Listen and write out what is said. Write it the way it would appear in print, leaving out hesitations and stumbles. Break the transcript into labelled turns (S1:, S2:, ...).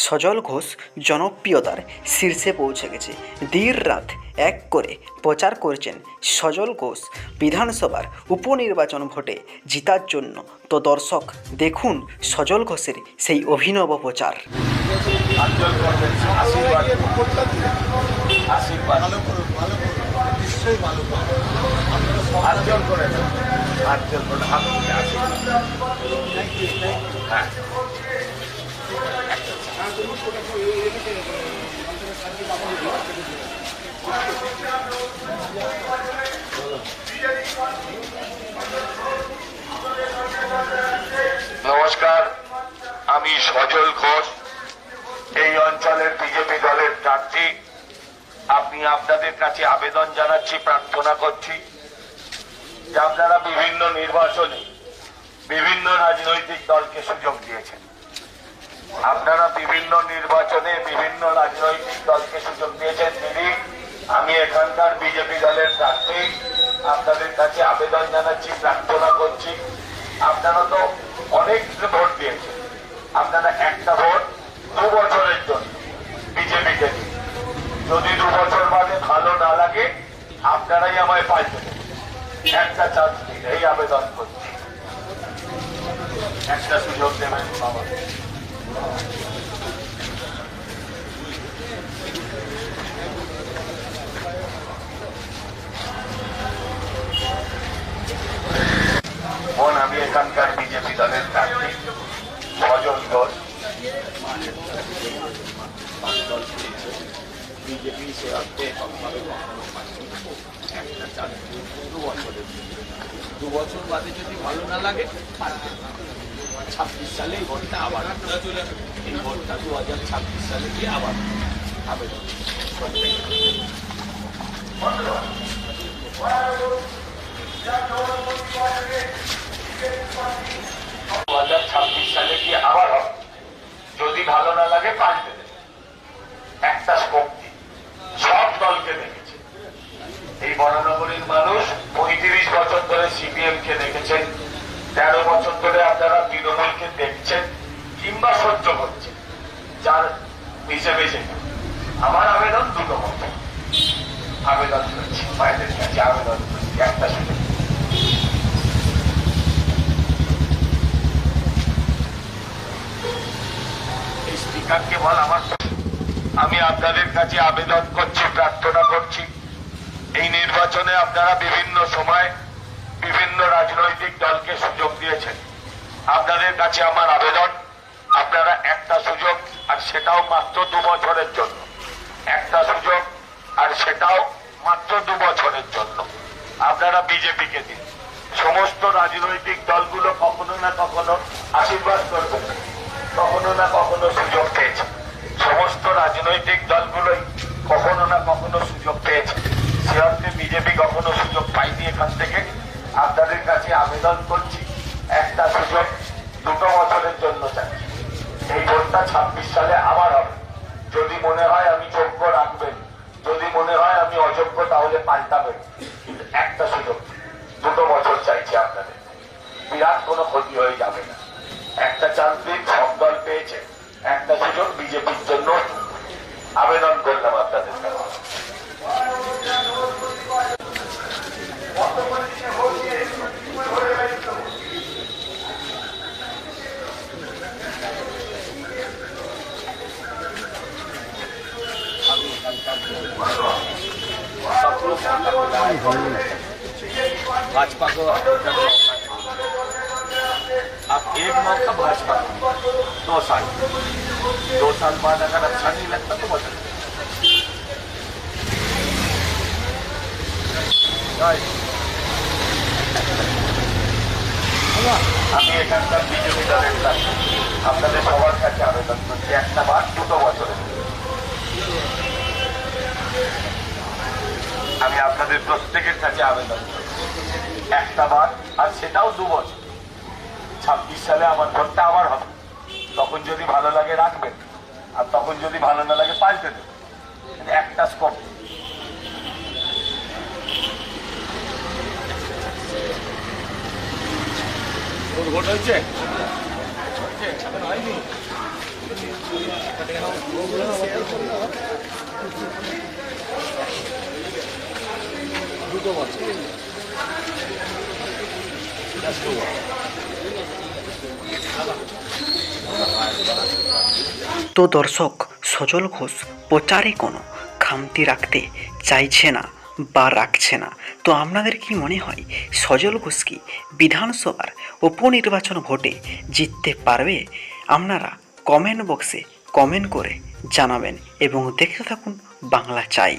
S1: সজল ঘোষ জনপ্রিয়তার শীর্ষে পৌঁছে গেছে। দিন রাত এক করে প্রচার করছেন সজল ঘোষ বিধানসভার উপনির্বাচন ভোটে জেতার জন্য। তো দর্শক দেখুন সজল ঘোষের সেই অভিনব প্রচার।
S2: নমস্কার, আমি সজল ঘোষ, এই অঞ্চলের বিজেপি দলের প্রার্থী। আপনি আপনাদের কাছে আবেদন জানাচ্ছি, প্রার্থনা করছি যে আপনারা বিভিন্ন নির্বাচনে বিভিন্ন রাজনৈতিক দলকে সুযোগ দিয়েছেন। আপনারা বিভিন্ন নির্বাচনে বিভিন্ন রাজনৈতিক দলকে সুযোগ দিয়েছেন। দিদি, আমি এখানকার বিজেপি দলের প্রার্থী, আপনাদের কাছে আবেদন জানাচ্ছি, প্রার্থনা করছি। আপনারা তো অনেক ভোট দিয়েছেন, আপনারা একটা ভোট 2 বছরের জন্য বিজেপিকে দিন। যদি 2 বছর বাদে ভালো না লাগে, আপনারাই আমায় পাল্টে দেবেন। একটা চান্স দিন, এই আবেদন করছি। একটা সুযোগ দেবেন বাবা। আমি এখানকার বিজেপি দলের প্রার্থী সজল ঘোষ।
S3: বিজেপি সে অর্থে সবভাবে কখনো পাচ্ছি একটা চালু 2 বছর বাদে যদি ভালো না লাগে 26 সালে এই ভোটটা আবার এই ভোটটা 2026 সালে গিয়ে আবার আবেদন
S2: 2026 সালে গিয়ে আবার হবে। যদি ভালো না লাগে পাল্টে দেবে। একটা স্কোপ সব দলকে দেখেছে। এই বরানগরীর মানুষ 35 বছর ধরে সিপিএম কে দেখেছেন, 13 বছর ধরে আপনারা তৃণমূলকে দেখছেন কিংবা সহ্য করছেন। যার হিসেবে আমার আবেদন 2 বছর আবেদন করছি, মায়েদের কাছে আবেদন করছি, একটা সুযোগ। এই স্পিকারকে বল আমার, আমি আপনাদের কাছে আবেদন করছি, প্রার্থনা করছি। এই নির্বাচনে আপনারা বিভিন্ন সময় বিভিন্ন রাজনৈতিক দলকে সুযোগ দিয়েছেন। আপনাদের কাছে আমার আবেদন, আপনারা একটা সুযোগ, আর সেটাও মাত্র 2 বছরের জন্য। একটা সুযোগ, আর সেটাও মাত্র 2 বছরের জন্য আপনারা বিজেপিকে দিন। সমস্ত রাজনৈতিক দলগুলো কখনো না কখনো আশীর্বাদ করবে, কখনো না কখনো সুযোগ পেয়েছে। সমস্ত রাজনৈতিক দলগুলোই কখনো না কখনো সুযোগ পেয়েছে। সে অর্থে বিজেপি কখনো সুযোগ পাইনি। এখান থেকে আপনাদের কাছে আবেদন করছি, একটা সুযোগ 2 বছরের জন্য চাচ্ছি। এই ভোটটা 26 সালে আবার হবে। যদি মনে হয় আমি যোগ্য রাখবেন, যদি মনে হয় আমি অযোগ্য তাহলে পাল্টাবেন। কিন্তু একটা সুযোগ 2 বছর চাইছি আপনাদের। বিরাট কোনো ক্ষতি হয়ে যাবে না। একটা চান্স দিন, সব দল পেয়েছে। একটা সুযোগ বিজেপির জন্য আবেদন করলাম আপনাদের কাছে।
S3: भाजपा को अब एक मौका भाजपा 2 साल 2 साल बाद अगर अच्छा नहीं लगता तो बदल।
S2: আমি এখানকার বিজেপি দলের প্রার্থী, আপনাদের সবার কাছে আবেদন করছি, একটা বার 2 বছরের। আমি আপনাদের প্রত্যেকের কাছে আবেদন করছি, একটা বার, আর সেটাও 2 বছর। 26 সালে আমার ভোটটা আবার হবে। তখন যদি ভালো লাগে রাখবেন, আর তখন যদি ভালো না লাগে পাল্টে দেবেন। একটা স্কোপ।
S3: ভোট হয়েছে? হয়নি।
S1: তো দর্শক, সজল ঘোষ প্রচারে কোনো খামতি রাখতে চাইছে না বা রাখছে না। তো আপনাদের কি মনে হয় সজল ঘোষ কি বিধানসভার উপনির্বাচন ভোটে জিততে পারবে? আপনারা কমেন্ট বক্সে কমেন্ট করে জানাবেন এবং দেখতে থাকুন বাংলা চাই।